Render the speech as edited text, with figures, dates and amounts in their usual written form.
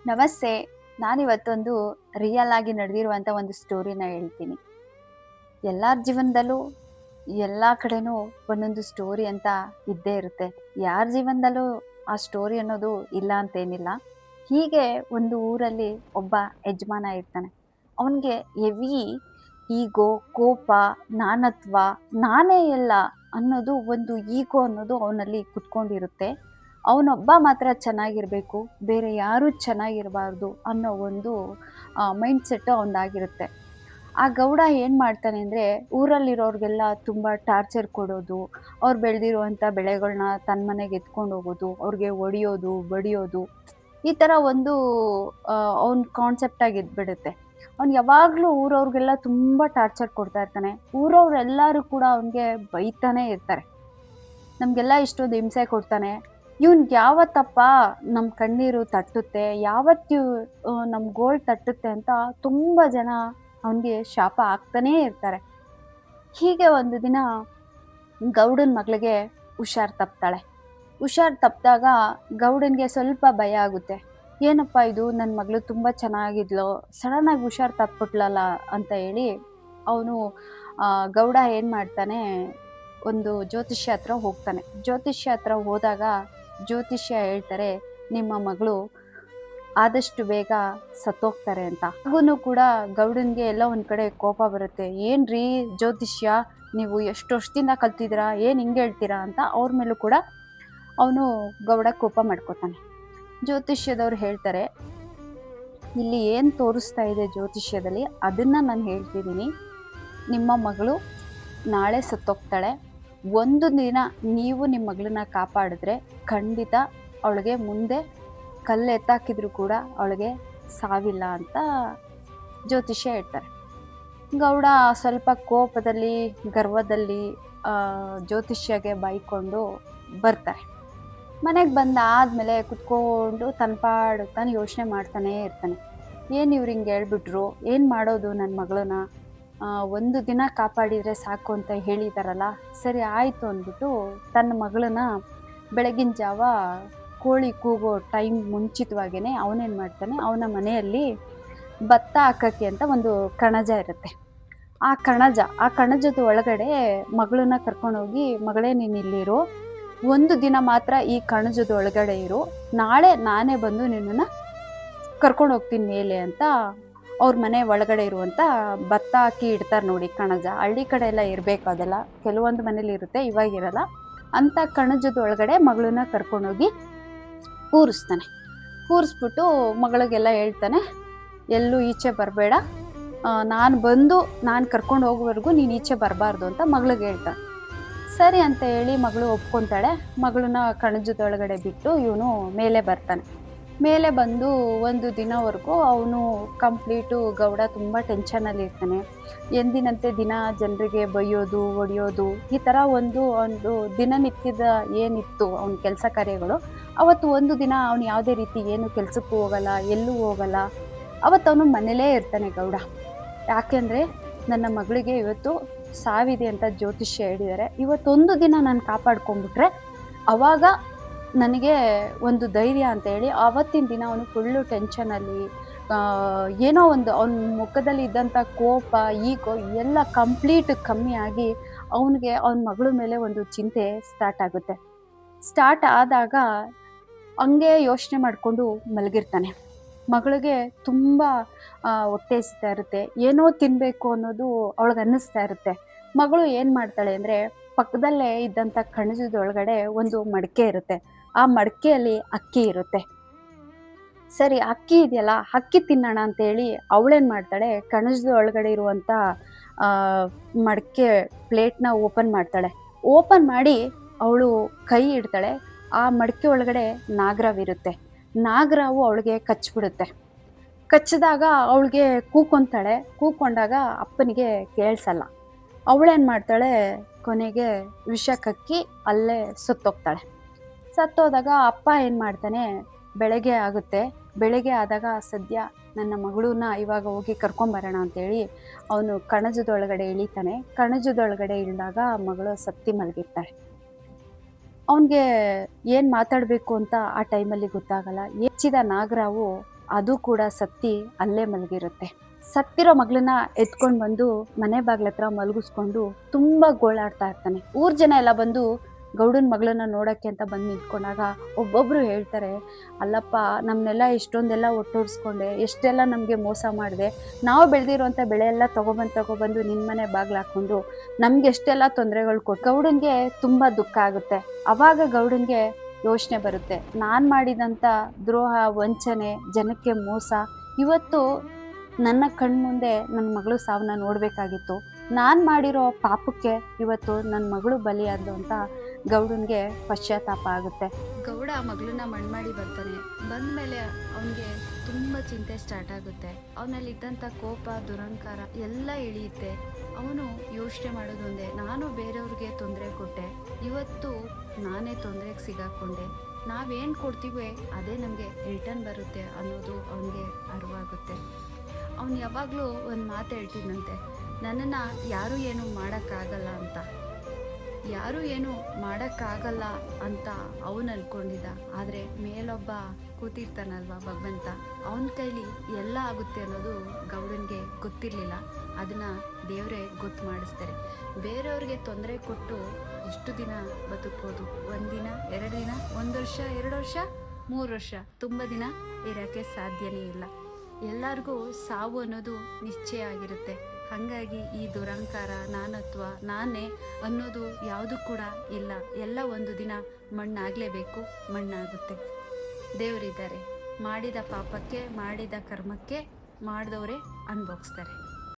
ನಮಸ್ತೆ. ನಾನಿವತ್ತೊಂದು ರಿಯಲ್ ಆಗಿ ನಡೆದಿರುವಂಥ ಒಂದು ಸ್ಟೋರಿನ ಹೇಳ್ತೀನಿ. ಎಲ್ಲರ ಜೀವನದಲ್ಲೂ ಎಲ್ಲ ಕಡೆನೂ ಒಂದೊಂದು ಸ್ಟೋರಿ ಅಂತ ಇದ್ದೇ ಇರುತ್ತೆ. ಯಾರ ಜೀವನದಲ್ಲೂ ಆ ಸ್ಟೋರಿ ಅನ್ನೋದು ಇಲ್ಲ ಅಂತೇನಿಲ್ಲ. ಹೀಗೆ ಒಂದು ಊರಲ್ಲಿ ಒಬ್ಬ ಯಜಮಾನ ಇರ್ತಾನೆ. ಅವನಿಗೆ ಹೆವಿ ಈಗೋ, ಕೋಪ, ನಾನತ್ವ, ನಾನೇ ಎಲ್ಲ ಅನ್ನೋದು ಒಂದು ಈಗೋ ಅನ್ನೋದು ಅವನಲ್ಲಿ ಕುತ್ಕೊಂಡಿರುತ್ತೆ. ಅವನೊಬ್ಬ ಮಾತ್ರ ಚೆನ್ನಾಗಿರಬೇಕು, ಬೇರೆ ಯಾರೂ ಚೆನ್ನಾಗಿರಬಾರ್ದು ಅನ್ನೋ ಒಂದು ಮೈಂಡ್ಸೆಟ್ಟು ಅವನದಾಗಿರುತ್ತೆ. ಆ ಗೌಡ ಏನು ಮಾಡ್ತಾನೆ ಅಂದರೆ, ಊರಲ್ಲಿರೋರಿಗೆಲ್ಲ ತುಂಬ ಟಾರ್ಚರ್ ಕೊಡೋದು, ಅವ್ರು ಬೆಳೆದಿರುವಂಥ ಬೆಳೆಗಳನ್ನ ತನ್ನ ಮನೆಗೆ ಎತ್ಕೊಂಡು ಹೋಗೋದು, ಅವ್ರಿಗೆ ಹೊಡಿಯೋದು, ಬಡಿಯೋದು, ಈ ಥರ ಒಂದು ಅವ್ನ ಕಾನ್ಸೆಪ್ಟಾಗಿ ಇದ್ಬಿಡುತ್ತೆ. ಅವ್ನು ಯಾವಾಗಲೂ ಊರವ್ರಿಗೆಲ್ಲ ತುಂಬ ಟಾರ್ಚರ್ ಕೊಡ್ತಾ ಇರ್ತಾನೆ. ಊರವ್ರೆಲ್ಲರೂ ಕೂಡ ಅವನಿಗೆ ಬೈತಾನೇ ಇರ್ತಾರೆ. ನಮಗೆಲ್ಲ ಇಷ್ಟೊಂದು ಹಿಂಸೆ ಕೊಡ್ತಾನೆ, ಇವ್ನಿಗೆ ಯಾವತ್ತಪ್ಪ ನಮ್ಮ ಕಣ್ಣೀರು ತಟ್ಟುತ್ತೆ, ಯಾವತ್ತು ನಮ್ಮ ಗೋಳು ತಟ್ಟುತ್ತೆ ಅಂತ ತುಂಬ ಜನ ಅವನಿಗೆ ಶಾಪ ಹಾಕ್ತಾನೇ ಇರ್ತಾರೆ. ಹೀಗೆ ಒಂದು ದಿನ ಗೌಡನ ಮಗಳಿಗೆ ಹುಷಾರು ತಪ್ತಾಳೆ. ಹುಷಾರು ತಪ್ಪಿದಾಗ ಗೌಡನಿಗೆ ಸ್ವಲ್ಪ ಭಯ ಆಗುತ್ತೆ. ಏನಪ್ಪ ಇದು, ನನ್ನ ಮಗಳು ತುಂಬ ಚೆನ್ನಾಗಿದ್ಲು, ಸಡನ್ನಾಗಿ ಹುಷಾರು ತಪ್ಪಿಬಿಟ್ಲಲ್ಲ ಅಂತ ಹೇಳಿ ಅವನು ಗೌಡ ಏನು ಮಾಡ್ತಾನೆ, ಒಂದು ಜ್ಯೋತಿಷ್ಯ ಹತ್ರ ಹೋಗ್ತಾನೆ. ಜ್ಯೋತಿಷ್ಯ ಹತ್ರ ಹೋದಾಗ ಜ್ಯೋತಿಷ್ಯ ಹೇಳ್ತಾರೆ, ನಿಮ್ಮ ಮಗಳು ಆದಷ್ಟು ಬೇಗ ಸತ್ತೋಗ್ತಾರೆ ಅಂತ. ಹಾಗೂ ಕೂಡ ಗೌಡನಿಗೆ ಎಲ್ಲ ಒಂದು ಕಡೆ ಕೋಪ ಬರುತ್ತೆ. ಏನ್ರಿ ಜ್ಯೋತಿಷ್ಯ, ನೀವು ಎಷ್ಟು ವರ್ಷದಿಂದ ಕಲ್ತಿದ್ದೀರಾ, ಏನು ಹಿಂಗೆ ಹೇಳ್ತೀರಾ ಅಂತ ಅವ್ರ ಮೇಲೂ ಕೂಡ ಅವನು ಗೌಡ ಕೋಪ ಮಾಡ್ಕೋತಾನೆ. ಜ್ಯೋತಿಷ್ಯದವ್ರು ಹೇಳ್ತಾರೆ, ಇಲ್ಲಿ ಏನು ತೋರಿಸ್ತಾ ಇದೆ ಜ್ಯೋತಿಷ್ಯದಲ್ಲಿ ಅದನ್ನು ನಾನು ಹೇಳ್ತಿದ್ದೀನಿ. ನಿಮ್ಮ ಮಗಳು ನಾಳೆ ಸತ್ತೋಗ್ತಾಳೆ. ಒಂದು ದಿನ ನೀವು ನಿಮ್ಮ ಮಗಳನ್ನ ಕಾಪಾಡಿದ್ರೆ ಖಂಡಿತ ಅವಳಿಗೆ ಮುಂದೆ ಕಲ್ಲು ಎತ್ತಾಕಿದ್ರು ಕೂಡ ಅವಳಿಗೆ ಸಾವಿಲ್ಲ ಅಂತ ಜ್ಯೋತಿಷ್ಯ ಹೇಳ್ತಾರೆ. ಗೌಡ ಸ್ವಲ್ಪ ಕೋಪದಲ್ಲಿ, ಗರ್ವದಲ್ಲಿ ಜ್ಯೋತಿಷ್ಯಗೆ ಬೈಕೊಂಡು ಬರ್ತಾರೆ. ಮನೆಗೆ ಬಂದಾದಮೇಲೆ ಕುತ್ಕೊಂಡು ತನ್ನ ಪಾಡು ತಾನು ಯೋಚನೆ ಮಾಡ್ತಾನೇ ಇರ್ತಾನೆ. ಏನು ಇವ್ರು ಹಿಂಗೆ ಹೇಳ್ಬಿಟ್ರು, ಏನು ಮಾಡೋದು ನನ್ನ ಮಗಳನ್ನ, ಒಂದು ದಿನ ಕಾಪಾಡಿದರೆ ಸಾಕು ಅಂತ ಹೇಳಿದಾರಲ್ಲ, ಸರಿ ಆಯಿತು ಅಂದ್ಬಿಟ್ಟು ತನ್ನ ಮಗಳನ್ನ ಬೆಳಗಿನ ಜಾವ ಕೋಳಿ ಕೂಗೋ ಟೈಮ್ ಮುಂಚಿತವಾಗೇ ಅವನೇನು ಮಾಡ್ತಾನೆ, ಅವನ ಮನೆಯಲ್ಲಿ ಭತ್ತ ಹಾಕೋಕ್ಕೆ ಅಂತ ಒಂದು ಕಣಜ ಇರುತ್ತೆ. ಆ ಕಣಜದ ಒಳಗಡೆ ಮಗಳನ್ನ ಕರ್ಕೊಂಡೋಗಿ, ಮಗಳೇ ನೀನು ಇಲ್ಲಿರು, ಒಂದು ದಿನ ಮಾತ್ರ ಈ ಕಣಜದ ಒಳಗಡೆ ಇರು, ನಾಳೆ ನಾನೇ ಬಂದು ನಿನ್ನನ್ನು ಕರ್ಕೊಂಡು ಹೋಗ್ತೀನಿ ಮೇಲೆ ಅಂತ ಅವ್ರ ಮನೆ ಒಳಗಡೆ ಇರುವಂಥ ಭತ್ತ ಹಾಕಿ ಇಡ್ತಾರೆ ನೋಡಿ ಕಣಜ. ಹಳ್ಳಿ ಕಡೆ ಎಲ್ಲ ಇರಬೇಕು ಅದೆಲ್ಲ, ಕೆಲವೊಂದು ಮನೇಲಿ ಇರುತ್ತೆ, ಇವಾಗಿರಲ್ಲ. ಅಂಥ ಕಣಜದ ಒಳಗಡೆ ಮಗಳನ್ನ ಕರ್ಕೊಂಡೋಗಿ ಕೂರಿಸ್ತಾನೆ. ಕೂರಿಸ್ಬಿಟ್ಟು ಮಗಳಿಗೆಲ್ಲ ಹೇಳ್ತಾನೆ, ಎಲ್ಲೂ ಈಚೆ ಬರಬೇಡ, ನಾನು ಕರ್ಕೊಂಡು ಹೋಗೋವರೆಗೂ ನೀನು ಈಚೆ ಬರಬಾರ್ದು ಅಂತ ಮಗಳಿಗೆ ಹೇಳ್ತಾನೆ. ಸರಿ ಅಂತ ಹೇಳಿ ಮಗಳು ಒಪ್ಕೊತಾಳೆ. ಮಗಳನ್ನ ಕಣಜದೊಳಗಡೆ ಬಿಟ್ಟು ಇವನು ಮೇಲೆ ಬರ್ತಾನೆ. ಮೇಲೆ ಬಂದು ಒಂದು ದಿನವರೆಗೂ ಅವನು ಕಂಪ್ಲೀಟು ಗೌಡ ತುಂಬ ಟೆನ್ಷನಲ್ಲಿ ಇರ್ತಾನೆ. ಎಂದಿನಂತೆ ದಿನ ಜನರಿಗೆ ಬೈಯೋದು, ಹೊಡೆಯೋದು, ಈ ಥರ ಒಂದು ದಿನನಿತ್ಯದ ಏನಿತ್ತು ಅವನ ಕೆಲಸ ಕಾರ್ಯಗಳು, ಅವತ್ತು ಒಂದು ದಿನ ಅವನು ಯಾವುದೇ ರೀತಿ ಏನು ಕೆಲಸಕ್ಕೂ ಹೋಗಲ್ಲ, ಎಲ್ಲೂ ಹೋಗಲ್ಲ. ಅವತ್ತು ಅವನು ಮನೇಲೇ ಇರ್ತಾನೆ ಗೌಡ. ಯಾಕೆಂದರೆ ನನ್ನ ಮಗಳಿಗೆ ಇವತ್ತು ಸಾವಿದೆ ಅಂತ ಜ್ಯೋತಿಷ್ಯ ಹೇಳಿದ್ದಾರೆ, ಇವತ್ತೊಂದು ದಿನ ನಾನು ಕಾಪಾಡ್ಕೊಂಡ್ಬಿಟ್ರೆ ಆವಾಗ ನನಗೆ ಒಂದು ಧೈರ್ಯ ಅಂತ ಹೇಳಿ ಆವತ್ತಿನ ದಿನ ಅವನು ಫುಲ್ಲು ಟೆನ್ಷನಲ್ಲಿ, ಏನೋ ಒಂದು ಅವನ ಮುಖದಲ್ಲಿ ಇದ್ದಂಥ ಕೋಪ, ಈಗೋ ಎಲ್ಲ ಕಂಪ್ಲೀಟ್ ಕಮ್ಮಿ ಆಗಿ ಅವನಿಗೆ ಅವನ ಮಗಳ ಮೇಲೆ ಒಂದು ಚಿಂತೆ ಸ್ಟಾರ್ಟ್ ಆಗುತ್ತೆ. ಸ್ಟಾರ್ಟ್ ಆದಾಗ ಹಂಗೆ ಯೋಚನೆ ಮಾಡಿಕೊಂಡು ಮಲಗಿರ್ತಾನೆ. ಮಗಳಿಗೆ ತುಂಬ ಹೊಟ್ಟೆ ಹಸಿತಾ ಇರುತ್ತೆ, ಏನೋ ತಿನ್ನಬೇಕು ಅನ್ನೋದು ಅವಳಿಗೆ ಅನ್ನಿಸ್ತಾ ಇರುತ್ತೆ. ಮಗಳು ಏನು ಮಾಡ್ತಾಳೆ ಅಂದರೆ, ಪಕ್ಕದಲ್ಲೇ ಇದ್ದಂಥ ಕಣಜದೊಳಗಡೆ ಒಂದು ಮಡಿಕೆ ಇರುತ್ತೆ. ಆ ಮಡಿಕೆಯಲ್ಲಿ ಅಕ್ಕಿ ಇರುತ್ತೆ. ಸರಿ ಅಕ್ಕಿ ಇದೆಯಲ್ಲ, ಅಕ್ಕಿ ತಿನ್ನೋಣ ಅಂತೇಳಿ ಅವಳೇನು ಮಾಡ್ತಾಳೆ, ಕಣಜದ ಒಳಗಡೆ ಇರುವಂಥ ಮಡಿಕೆ ಪ್ಲೇಟ್ನ ಓಪನ್ ಮಾಡ್ತಾಳೆ. ಓಪನ್ ಮಾಡಿ ಅವಳು ಕೈ ಇಡ್ತಾಳೆ. ಆ ಮಡಿಕೆ ಒಳಗಡೆ ನಾಗರವಿರುತ್ತೆ. ನಾಗರಾವು ಅವಳಿಗೆ ಕಚ್ಚಿಬಿಡುತ್ತೆ. ಕಚ್ಚಿದಾಗ ಅವಳಿಗೆ ಕೂಕೊಂತಾಳೆ. ಕೂಕೊಂಡಾಗ ಅಪ್ಪನಿಗೆ ಕೇಳಿಸಲ್ಲ. ಅವಳೇನು ಮಾಡ್ತಾಳೆ, ಕೊನೆಗೆ ವಿಷ ಕಕ್ಕಿ ಅಲ್ಲೇ ಸತ್ತೋಗ್ತಾಳೆ. ಸತ್ತೋದಾಗ ಅಪ್ಪ ಏನು ಮಾಡ್ತಾನೆ, ಬೆಳಗ್ಗೆ ಆಗುತ್ತೆ. ಬೆಳಗ್ಗೆ ಆದಾಗ ಸದ್ಯ ನನ್ನ ಮಗಳನ್ನ ಇವಾಗ ಹೋಗಿ ಕರ್ಕೊಂಬರೋಣ ಅಂತೇಳಿ ಅವನು ಕಣಜದೊಳಗಡೆ ಇಳಿತಾನೆ. ಕಣಜದೊಳಗಡೆ ಇಳಿದಾಗ ಮಗಳು ಸತ್ತಿ ಮಲಗಿರ್ತಾಳೆ. ಅವನಿಗೆ ಏನು ಮಾತಾಡಬೇಕು ಅಂತ ಆ ಟೈಮಲ್ಲಿ ಗೊತ್ತಾಗಲ್ಲ. ಹೆಚ್ಚಿದ ನಾಗರಾವು ಅದು ಕೂಡ ಸತ್ತಿ ಅಲ್ಲೇ ಮಲಗಿರುತ್ತೆ. ಸತ್ತಿರೋ ಮಗಳನ್ನ ಎತ್ಕೊಂಡು ಬಂದು ಮನೆ ಬಾಗ್ಲ ಹತ್ರ ಮಲಗಿಸ್ಕೊಂಡು ತುಂಬಾ ಗೋಳಾಡ್ತಾ ಇರ್ತಾನೆ. ಊರ್ ಜನ ಎಲ್ಲ ಬಂದು ಗೌಡನ ಮಗಳನ್ನ ನೋಡಕ್ಕೆ ಅಂತ ಬಂದು ನಿಂತ್ಕೊಂಡಾಗ ಒಬ್ಬೊಬ್ರು ಹೇಳ್ತಾರೆ, ಅಲ್ಲಪ್ಪ ನಮ್ನೆಲ್ಲ ಎಷ್ಟೊಂದೆಲ್ಲ ಒಟ್ಟೋಡ್ಸ್ಕೊಂಡೆ, ಎಷ್ಟೆಲ್ಲ ನಮಗೆ ಮೋಸ ಮಾಡಿದೆ, ನಾವು ಬೆಳೆದಿರುವಂಥ ಬೆಳೆ ಎಲ್ಲ ತಗೊಬಂದು ನಿನ್ನ ಮನೆ ಬಾಗ್ಲು ಹಾಕೊಂಡು ನಮ್ಗೆ ಎಷ್ಟೆಲ್ಲ ತೊಂದರೆಗಳು ಕೊಟ್ಟು. ಗೌಡನ್ಗೆ ತುಂಬ ದುಃಖ ಆಗುತ್ತೆ. ಅವಾಗ ಗೌಡನ್ಗೆ ಯೋಚನೆ ಬರುತ್ತೆ, ನಾನು ಮಾಡಿದಂಥ ದ್ರೋಹ, ವಂಚನೆ, ಜನಕ್ಕೆ ಮೋಸ ಇವತ್ತು ನನ್ನ ಕಣ್ಮುಂದೆ ನನ್ನ ಮಗಳು ಸಾವನ್ನ ನೋಡಬೇಕಾಗಿತ್ತು. ನಾನು ಮಾಡಿರೋ ಪಾಪಕ್ಕೆ ಇವತ್ತು ನನ್ನ ಮಗಳು ಬಲಿಯಾದ್ಲು ಅಂತ ಗೌಡನ್ಗೆ ಪಶ್ಚಾತ್ತಾಪ ಆಗುತ್ತೆ. ಗೌಡ ಮಗಳನ್ನ ಮಣ್ಣು ಮಾಡಿ ಬರ್ತಾನೆ. ಬಂದಮೇಲೆ ಅವನಿಗೆ ತುಂಬ ಚಿಂತೆ ಸ್ಟಾರ್ಟ್ ಆಗುತ್ತೆ. ಅವನಲ್ಲಿದ್ದಂಥ ಕೋಪ, ದುರಹಂಕಾರ ಎಲ್ಲ ಇಳಿಯುತ್ತೆ. ಅವನು ಯೋಚನೆ ಮಾಡೋದೊಂದೇ, ನಾನು ಬೇರೆಯವ್ರಿಗೆ ತೊಂದರೆ ಕೊಟ್ಟೆ, ಇವತ್ತು ನಾನೇ ತೊಂದರೆಗೆ ಸಿಗಾಕೊಂಡೆ, ನಾವೇನು ಕೊಡ್ತೀವಿ ಅದೇ ನಮಗೆ ರಿಟರ್ನ್ ಬರುತ್ತೆ ಅನ್ನೋದು ಅವನಿಗೆ ಅರಿವಾಗುತ್ತೆ. ಅವನು ಯಾವಾಗಲೂ ಒಂದು ಮಾತು ಹೇಳ್ತಿದ್ದಂತೆ, ನನ್ನನ್ನು ಯಾರೂ ಏನೂ ಮಾಡೋಕ್ಕಾಗಲ್ಲ ಅಂತ. ಯಾರೂ ಏನೂ ಮಾಡೋಕ್ಕಾಗಲ್ಲ ಅಂತ ಅವನು ಅಂದ್ಕೊಂಡಿದ್ದ. ಆದರೆ ಮೇಲೊಬ್ಬ ಕೂತಿರ್ತಾನಲ್ವ ಭಗವಂತ, ಅವನ ಕೈಲಿ ಎಲ್ಲ ಆಗುತ್ತೆ ಅನ್ನೋದು ಗೌಡನಿಗೆ ಗೊತ್ತಿರಲಿಲ್ಲ. ಅದನ್ನು ದೇವರೇ ಗೊತ್ತು ಮಾಡಿಸ್ತಾರೆ. ಬೇರೆಯವ್ರಿಗೆ ತೊಂದರೆ ಕೊಟ್ಟು ಎಷ್ಟು ದಿನ ಬದುಕ್ಬೋದು? ಒಂದಿನ, 2 ದಿನ, 1 ವರ್ಷ, 2 ವರ್ಷ, 3 ವರ್ಷ, ತುಂಬ ದಿನ ಇರೋಕ್ಕೆ ಸಾಧ್ಯನೇ ಇಲ್ಲ. ಎಲ್ಲರಿಗೂ ಸಾವು ಅನ್ನೋದು ನಿಶ್ಚಯ ಆಗಿರುತ್ತೆ. ಹಾಗಾಗಿ ಈ ದುರಹಂಕಾರ, ನಾನತ್ವ, ನಾನೇ ಅನ್ನೋದು ಯಾವುದು ಕೂಡ ಇಲ್ಲ. ಎಲ್ಲ ಒಂದು ದಿನ ಮಣ್ಣಾಗಲೇಬೇಕು, ಮಣ್ಣಾಗುತ್ತೆ. ದೇವರಿದ್ದಾರೆ, ಮಾಡಿದ ಪಾಪಕ್ಕೆ, ಮಾಡಿದ ಕರ್ಮಕ್ಕೆ ಮಾಡಿದವರೇ ಅನುಭವಿಸ್ತಾರೆ.